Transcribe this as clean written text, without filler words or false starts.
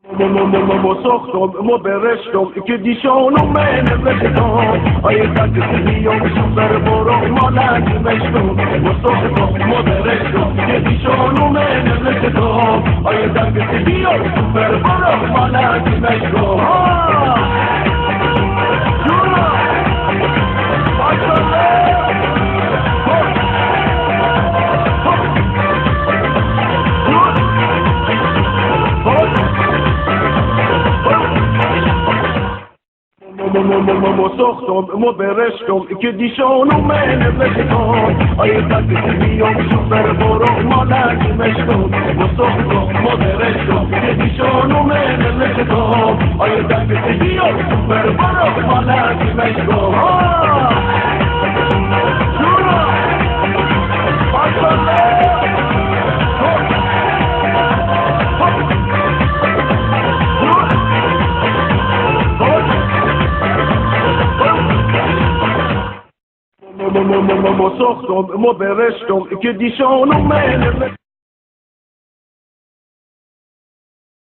ما ساختم ما برشتم که دیشانو من نوشتم آیه تک دیوم سوپر برو مالک مشتم ما ساختم ما برشتم که دیشانو من نوشتم آیه تک دیوم سوپر برو مالک مشتم ما ساختم ما برشتم که دیشانو من نوشتم آیه تک دیوم سوپر برو مالک مشتم ما ساختم ما برشتم که دیشانو من نوشتم آیه تک دیوم سوپر برو مالک مشتم ما ساختم ما برشتم که دیشانو من